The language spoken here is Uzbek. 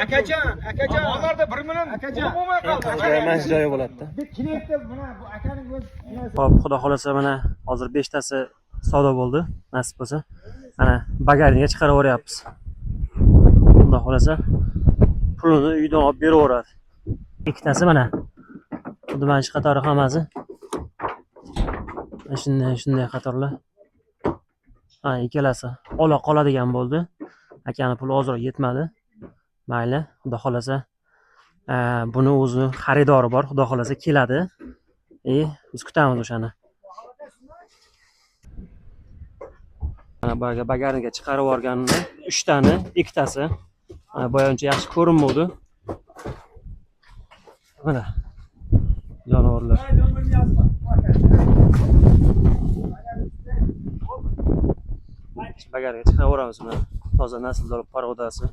Akajon. Onlarda 1 million bo'lmay qoldi. Mana joyi bo'ladi-da. Mana bu akaning o'zi. Xo'p, xudo xolasa mana hozir 5 tasi savdo bo'ldi, nasib bo'lsa. Mana bagajniga chiqarib yuboryapmiz. Xudo xolasa pulini uydan olib beraveradi. Ikkitasi mana. Xuddi mana shu qatori hammasi. Shunday qatorlar. Ha, ikkalasi ola qoladigan bo'ldi. Akani puli ozroq yetmadi. Mayli, xudo xolasa buni o'zi xaridori bor, xudo xolasa keladi. Biz kutamiz o'shani. Mana bu bagajniga chiqarib yuborganini 3 tani, ikkitasi. Mana boyuncha yaxshi ko'rinmadi. Mana jonivorlar. Bagajniga chiqarib yuboramiz mana. Toza nasldor parodasi.